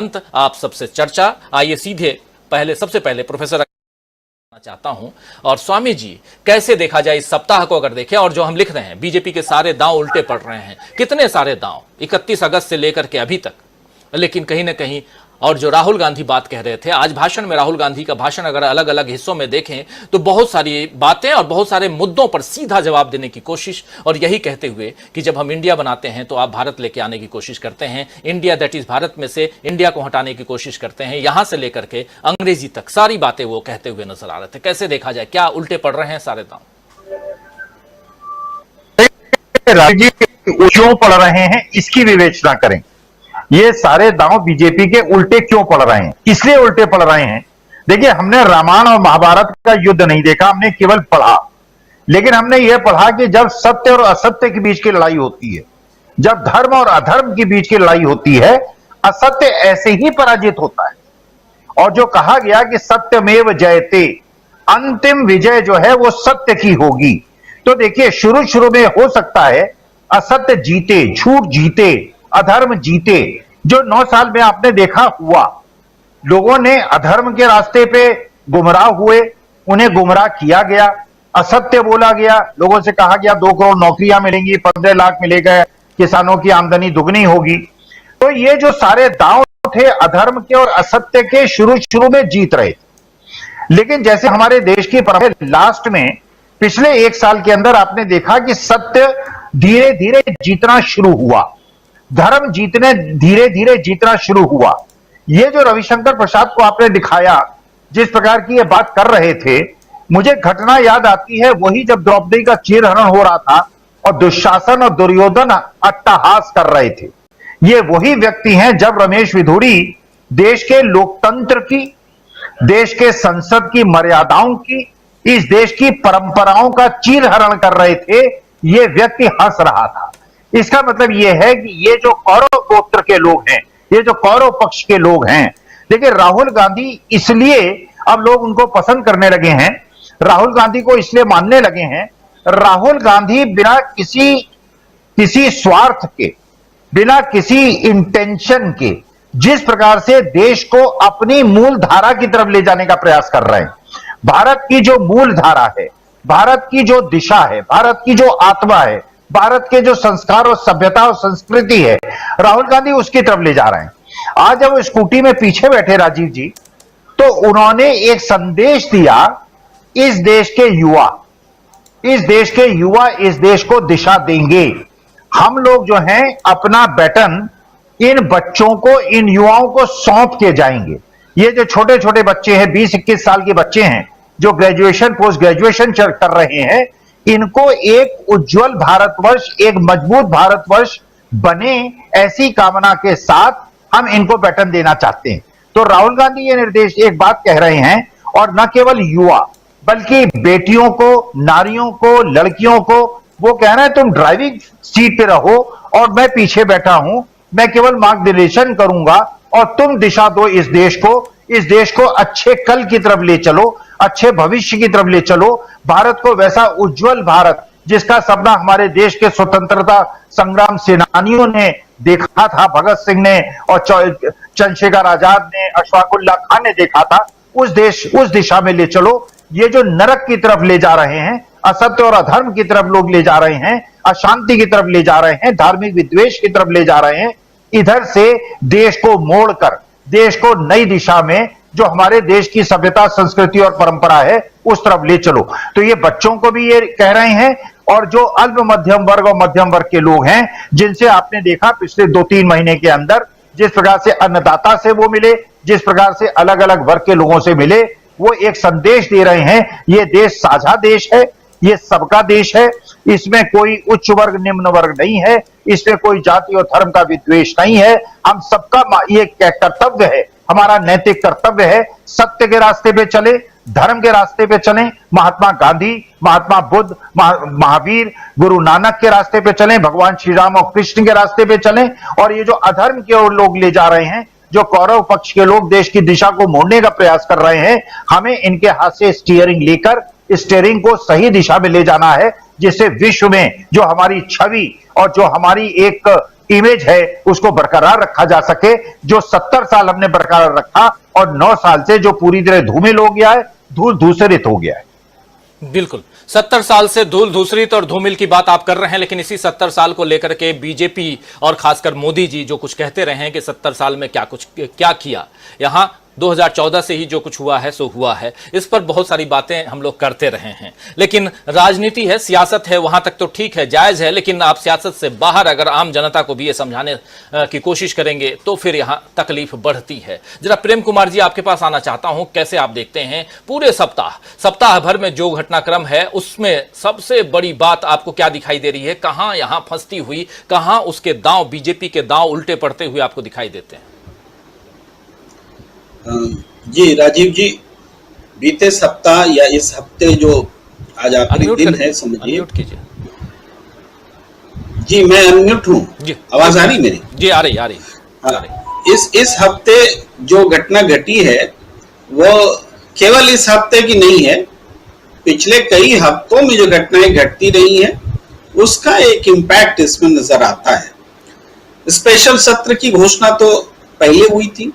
आप सबसे चर्चा। आइए सीधे सबसे पहले प्रोफेसर चाहता हूं और स्वामी जी, कैसे देखा जाए इस सप्ताह को? अगर देखें और जो हम लिख रहे हैं, बीजेपी के सारे दांव उल्टे पड़ रहे हैं। कितने सारे दांव 31 अगस्त से लेकर के अभी तक। लेकिन कहीं ना कहीं, और जो राहुल गांधी बात कह रहे थे आज भाषण में, राहुल गांधी का भाषण अगर अलग अलग हिस्सों में देखें तो बहुत सारी बातें और बहुत सारे मुद्दों पर सीधा जवाब देने की कोशिश, और यही कहते हुए कि जब हम इंडिया बनाते हैं तो आप भारत लेके आने की कोशिश करते हैं, इंडिया दैट इज भारत में से इंडिया को हटाने की कोशिश करते हैं, यहां से लेकर के अंग्रेजी तक सारी बातें वो कहते हुए नजर आ रहे थे। कैसे देखा जाए, क्या उल्टे पड़ रहे हैं सारे दांव? क्यों पड़ रहे हैं इसकी विवेचना करें। ये सारे दांव बीजेपी के उल्टे क्यों पड़ रहे हैं, इसलिए उल्टे पड़ रहे हैं। देखिए, हमने रामायण और महाभारत का युद्ध नहीं देखा, हमने केवल पढ़ा। लेकिन हमने यह पढ़ा कि जब सत्य और असत्य के बीच की लड़ाई होती है, जब धर्म और अधर्म के बीच की लड़ाई होती है, असत्य ऐसे ही पराजित होता है। और जो कहा गया कि सत्यमेव जयते, अंतिम विजय जो है वो सत्य की होगी। तो देखिए, शुरू में हो सकता है असत्य जीते, झूठ जीते, अधर्म जीते। जो 9 साल में आपने देखा हुआ, लोगों ने अधर्म के रास्ते पे गुमराह हुए, उन्हें गुमराह किया गया, असत्य बोला गया, लोगों से कहा गया 2 करोड़ नौकरियां मिलेंगी, 15 लाख मिलेगा, किसानों की आमदनी दुगनी होगी। तो ये जो सारे दांव थे अधर्म के और असत्य के, शुरू में जीत रहे। लेकिन जैसे हमारे देश की परंपरा, लास्ट में पिछले 1 साल के अंदर आपने देखा कि सत्य धीरे धीरे जीतना शुरू हुआ, धर्म धीरे धीरे जीतना शुरू हुआ। ये जो रविशंकर प्रसाद को आपने दिखाया, जिस प्रकार की ये बात कर रहे थे, मुझे घटना याद आती है वही जब द्रौपदी का चीरहरण हो रहा था और दुशासन और दुर्योधन अट्टहास कर रहे थे। ये वही व्यक्ति हैं जब रमेश विधुड़ी देश के लोकतंत्र की, देश के संसद की मर्यादाओं की, इस देश की परंपराओं का चीरहरण कर रहे थे। ये व्यक्ति हंस रहा था। इसका मतलब यह है कि ये जो कौरव गोत्र के लोग हैं, ये जो कौरव पक्ष के लोग हैं, देखिए राहुल गांधी, इसलिए अब लोग उनको पसंद करने लगे हैं, राहुल गांधी को इसलिए मानने लगे हैं। राहुल गांधी बिना किसी स्वार्थ के, बिना किसी इंटेंशन के, जिस प्रकार से देश को अपनी मूल धारा की तरफ ले जाने का प्रयास कर रहे हैं, भारत की जो मूल धारा है, भारत की जो दिशा है, भारत की जो आत्मा है, भारत के जो संस्कार और सभ्यता और संस्कृति है, राहुल गांधी उसकी तरफ ले जा रहे हैं। आज जब वो स्कूटी में पीछे बैठे राजीव जी, तो उन्होंने एक संदेश दिया, इस देश के युवा इस देश को दिशा देंगे। हम लोग जो हैं अपना बैटन इन बच्चों को, इन युवाओं को सौंप के जाएंगे। ये जो छोटे छोटे बच्चे हैं, 20-21 साल के बच्चे हैं, जो ग्रेजुएशन पोस्ट ग्रेजुएशन कर रहे हैं, इनको एक उज्जवल भारतवर्ष, एक मजबूत भारतवर्ष बने, ऐसी कामना के साथ हम इनको बैटन देना चाहते हैं। तो राहुल गांधी ये निर्देश, एक बात कह रहे हैं, और न केवल युवा बल्कि बेटियों को, नारियों को, लड़कियों को वो कह रहे हैं तुम ड्राइविंग सीट पे रहो और मैं पीछे बैठा हूं, मैं केवल मार्गदर्शन करूंगा और तुम दिशा दो इस देश को अच्छे कल की तरफ ले चलो, अच्छे भविष्य की तरफ ले चलो, भारत को वैसा उज्जवल भारत जिसका सपना हमारे देश के स्वतंत्रता संग्राम सेनानियों ने देखा था, भगत सिंह ने और चंद्रशेखर आजाद ने, अशफाकुल्लाह खान ने देखा था, उस दिशा में ले चलो। ये जो नरक की तरफ ले जा रहे हैं, असत्य और अधर्म की तरफ लोग ले जा रहे हैं, अशांति की तरफ ले जा रहे हैं, धार्मिक विद्वेष की तरफ ले जा रहे हैं, इधर से देश को मोड़कर, देश को नई दिशा में, जो हमारे देश की सभ्यता, संस्कृति और परंपरा है, उस तरफ ले चलो। तो ये बच्चों को भी ये कह रहे हैं, और जो अल्प मध्यम वर्ग और मध्यम वर्ग के लोग हैं, जिनसे आपने देखा पिछले 2-3 महीने के अंदर जिस प्रकार से अन्नदाता से वो मिले, जिस प्रकार से अलग अलग वर्ग के लोगों से मिले, वो एक संदेश दे रहे हैं, ये देश साझा देश है, ये सबका देश है, इसमें कोई उच्च वर्ग निम्न वर्ग नहीं है, इसमें कोई जाति और धर्म का विद्वेष नहीं है। हम सबका ये कर्तव्य है, हमारा नैतिक कर्तव्य है, सत्य के रास्ते पे चले, धर्म के रास्ते पे चले, महात्मा गांधी, महात्मा बुद्ध, महावीर, गुरु नानक के रास्ते पे चलें, भगवान श्री राम और कृष्ण के रास्ते पे चलें। और ये जो अधर्म की ओर लोग ले जा रहे हैं, जो कौरव पक्ष के लोग देश की दिशा को मोड़ने का प्रयास कर रहे हैं, हमें इनके हाथ से स्टीयरिंग लेकर स्टीयरिंग को सही दिशा में ले जाना है, जिससे विश्व में जो हमारी छवि और जो हमारी एक इमेज है उसको बरकरार रखा जा सके, जो 70 साल हमने बरकरार रखा और 9 साल से जो पूरी तरह धूमिल हो गया है, धूल धूसरित हो गया है। बिल्कुल 70 साल से धूल धूसरित और धूमिल की बात आप कर रहे हैं, लेकिन इसी 70 साल को लेकर के बीजेपी और खासकर मोदी जी जो कुछ कहते रहे हैं कि 70 साल में क्या किया, यहां 2014 से ही जो कुछ हुआ है सो हुआ है, इस पर बहुत सारी बातें हम लोग करते रहे हैं। लेकिन राजनीति है, सियासत है, वहां तक तो ठीक है, जायज है, लेकिन आप सियासत से बाहर अगर आम जनता को भी ये समझाने की कोशिश करेंगे तो फिर यहां तकलीफ बढ़ती है। जरा प्रेम कुमार जी आपके पास आना चाहता हूं, कैसे आप देखते हैं पूरे सप्ताह भर में जो घटनाक्रम है उसमें सबसे बड़ी बात आपको क्या दिखाई दे रही है? कहां यहां फंसती हुई, कहां उसके दांव, बीजेपी के दांव उल्टे पड़ते हुए आपको दिखाई देते हैं? जी राजीव जी, बीते सप्ताह या इस हफ्ते जो आज आखिरी दिन है समझिए। जी मैं अनम्यूट हूँ, आवाज आ रही मेरी? जी आ रही। इस हफ्ते जो घटना घटी है वो केवल इस हफ्ते की नहीं है, पिछले कई हफ्तों में जो घटनाएं घटती रही हैं उसका एक इम्पैक्ट इसमें नजर आता है। स्पेशल सत्र की घोषणा तो पहले हुई थी,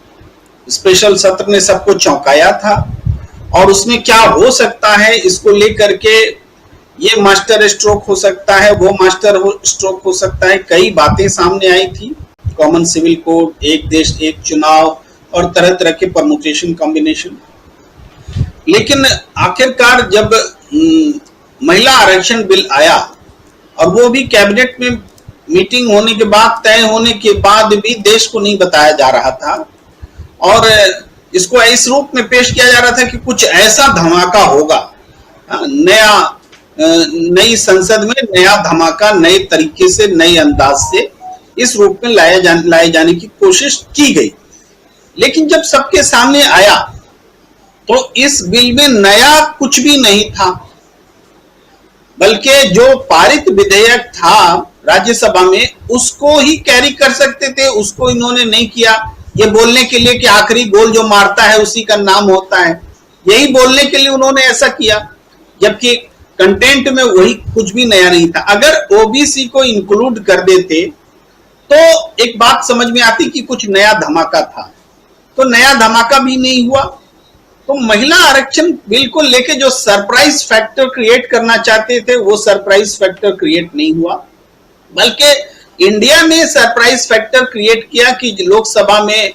स्पेशल सत्र ने सबको चौंकाया था और उसमें क्या हो सकता है इसको लेकर के ये मास्टर स्ट्रोक हो सकता है, वो मास्टर स्ट्रोक हो सकता है, कई बातें सामने आई थी। कॉमन सिविल कोड, एक देश एक चुनाव और तरह तरह के परमुटेशन कॉम्बिनेशन। लेकिन आखिरकार जब महिला आरक्षण बिल आया और वो भी कैबिनेट में मीटिंग होने के बाद, तय होने के बाद भी देश को नहीं बताया जा रहा था और इसको इस रूप में पेश किया जा रहा था कि कुछ ऐसा धमाका होगा, नई संसद में नया धमाका, नए तरीके से, नए अंदाज से इस रूप में लाए जाने की कोशिश की गई। लेकिन जब सबके सामने आया तो इस बिल में नया कुछ भी नहीं था, बल्कि जो पारित विधेयक था राज्यसभा में उसको ही कैरी कर सकते थे, उसको इन्होंने नहीं किया। ये बोलने के लिए कि आखिरी गोल जो मारता है उसी का नाम होता है, यही बोलने के लिए उन्होंने ऐसा किया, जबकि कंटेंट में वही कुछ भी नया नहीं था। अगर ओबीसी को इंक्लूड कर देते तो एक बात समझ में आती कि कुछ नया धमाका था, तो नया धमाका भी नहीं हुआ। तो महिला आरक्षण बिल को लेके जो सरप्राइज फैक्टर क्रिएट करना चाहते थे वो सरप्राइज फैक्टर क्रिएट नहीं हुआ, बल्कि इंडिया में सरप्राइज फैक्टर क्रिएट किया कि लोकसभा में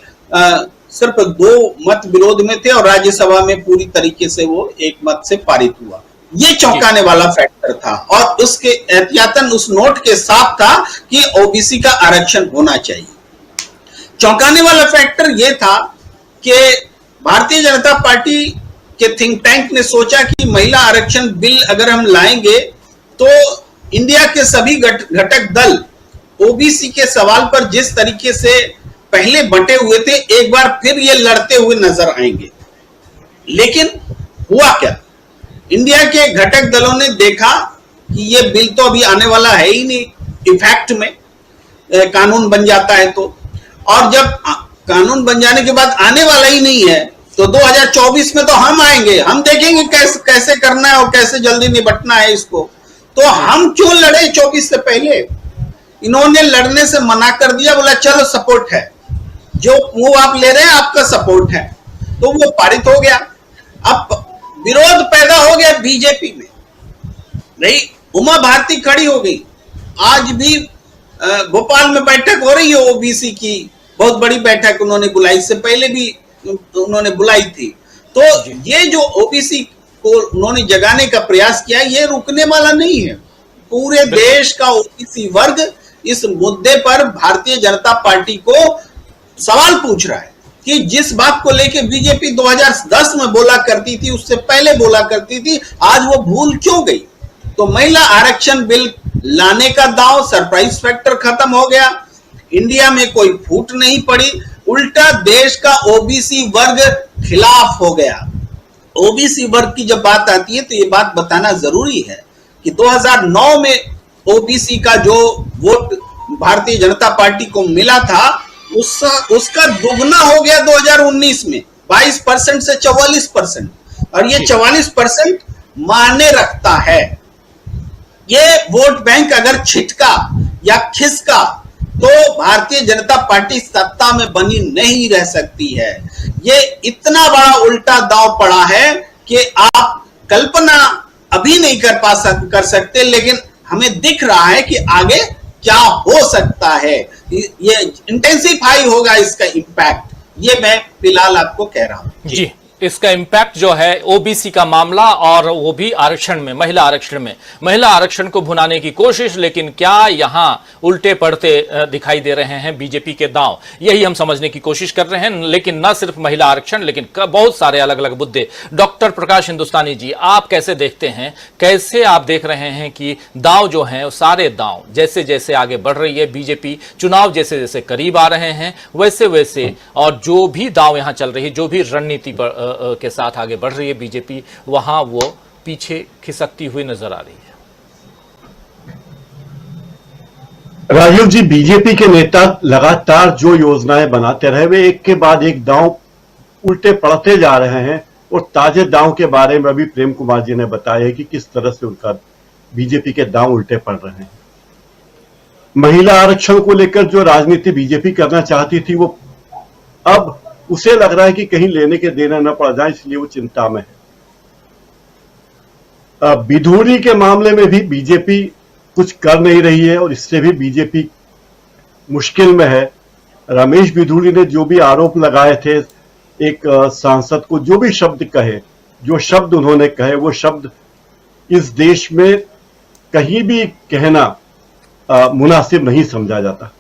सिर्फ 2 मत विरोध में थे और राज्यसभा में पूरी तरीके से वो 1 मत से पारित हुआ। ये चौंकाने वाला फैक्टर था और उसके एहतियातन उस नोट के साथ था कि ओबीसी का आरक्षण होना चाहिए। चौंकाने वाला फैक्टर ये था कि भारतीय जनता पार्टी के थिंक टैंक ने सोचा कि महिला आरक्षण बिल अगर हम लाएंगे तो इंडिया के सभी घटक दल ओबीसी के सवाल पर जिस तरीके से पहले बंटे हुए थे एक बार फिर ये लड़ते हुए नजर आएंगे। लेकिन हुआ क्या, इंडिया के घटक दलों ने देखा कि ये बिल तो अभी आने वाला है ही नहीं, इफेक्ट में कानून बन जाता है तो, और जब कानून बन जाने के बाद आने वाला ही नहीं है तो 2024 में तो हम आएंगे, हम देखेंगे कैसे करना है और कैसे जल्दी निपटना है इसको, तो हम क्यों लड़े 24 से पहले। इन्होंने लड़ने से मना कर दिया, बोला चलो सपोर्ट है, जो मूव आप ले रहे हैं आपका सपोर्ट है, तो वो पारित हो गया। अब विरोध पैदा हो गया बीजेपी में, नहीं उमा भारती खड़ी हो गई। आज भी भोपाल में बैठक हो रही है ओबीसी की, बहुत बड़ी बैठक उन्होंने बुलाई, इससे पहले भी उन्होंने बुलाई थी। तो ये जो ओबीसी को उन्होंने जगाने का प्रयास किया ये रुकने वाला नहीं है। पूरे देश का ओबीसी वर्ग इस मुद्दे पर भारतीय जनता पार्टी को सवाल पूछ रहा है कि जिस बात को लेके बीजेपी 2010 में बोला करती थी, उससे पहले बोला करती थी, आज वो भूल क्यों गई। तो महिला आरक्षण बिल लाने का दांव, सरप्राइज फैक्टर खत्म हो गया, इंडिया में कोई फूट नहीं पड़ी, उल्टा देश का ओबीसी वर्ग खिलाफ हो गया। ओबीसी वर्ग की जब बात आती है तो ये बात बताना जरूरी है कि 2009 में ओबीसी का जो वोट भारतीय जनता पार्टी को मिला था उसका दुगना हो गया 2019 में, 22% से 44%, और ये 44% मायने रखता है। ये वोट बैंक अगर छिटका या खिसका तो भारतीय जनता पार्टी सत्ता में बनी नहीं रह सकती है। ये इतना बड़ा उल्टा दांव पड़ा है कि आप कल्पना अभी नहीं कर सकते, लेकिन हमें दिख रहा है कि आगे क्या हो सकता है। ये इंटेंसिफाई होगा इसका इम्पैक्ट, ये मैं फिलहाल आपको कह रहा हूं जी। इसका इम्पैक्ट जो है ओबीसी का मामला, और वो भी आरक्षण में, महिला आरक्षण को भुनाने की कोशिश, लेकिन क्या यहां उल्टे पड़ते दिखाई दे रहे हैं बीजेपी के दांव, यही हम समझने की कोशिश कर रहे हैं। लेकिन न सिर्फ महिला आरक्षण, लेकिन बहुत सारे अलग अलग मुद्दे। डॉक्टर प्रकाश हिंदुस्तानी जी, आप कैसे देखते हैं, कैसे आप देख रहे हैं कि दांव जो हैं, सारे दांव जैसे जैसे आगे बढ़ रही है बीजेपी, चुनाव जैसे जैसे करीब आ रहे हैं, वैसे वैसे, और जो भी दांव यहां चल रही है, जो भी रणनीति के साथ आगे बढ़ रही है बीजेपी, वहां वो पीछे खिसकती हुई नजर आ रही है। राजीव जी, बीजेपी के नेता लगातार जो योजनाएं बनाते रहे, वे एक के बाद एक दांव उल्टे पड़ते जा रहे हैं। और ताजे दांव के बारे में अभी प्रेम कुमार जी ने बताया कि किस तरह से उनका बीजेपी के दांव उल्टे पड़ रहे हैं। महिला आरक्षण को लेकर जो राजनीति बीजेपी करना चाहती थी, वो अब उसे लग रहा है कि कहीं लेने के देना न पड़ जाए, इसलिए वो चिंता में है। बिधूरी के मामले में भी बीजेपी कुछ कर नहीं रही है, और इससे भी बीजेपी मुश्किल में है। रमेश बिधूरी ने जो भी आरोप लगाए थे, एक सांसद को जो भी शब्द कहे, जो शब्द उन्होंने कहे, वो शब्द इस देश में कहीं भी कहना मुनासिब नहीं समझा जाता।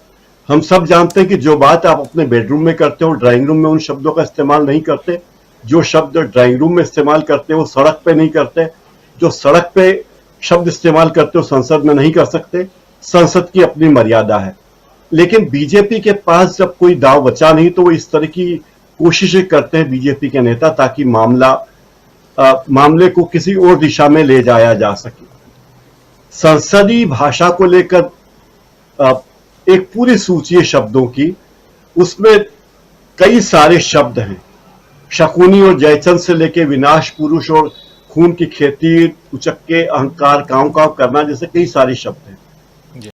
हम सब जानते हैं कि जो बात आप अपने बेडरूम में करते हो, ड्राइंग रूम में उन शब्दों का इस्तेमाल नहीं करते। जो शब्द ड्राइंग रूम में इस्तेमाल करते हो, सड़क पे नहीं करते। जो सड़क पे शब्द इस्तेमाल करते हो, संसद में नहीं कर सकते। संसद की अपनी मर्यादा है। लेकिन बीजेपी के पास जब कोई दांव बचा नहीं, तो वो इस तरह की कोशिशें करते हैं बीजेपी के नेता, ताकि मामले को किसी और दिशा में ले जाया जा सके। संसदीय भाषा को लेकर एक पूरी सूची है शब्दों की, उसमें कई सारे शब्द हैं। शकुनी और जयचंद से लेके विनाश पुरुष और खून की खेती, उचक्के, अहंकार, कांव कांव करना जैसे कई सारे शब्द हैं।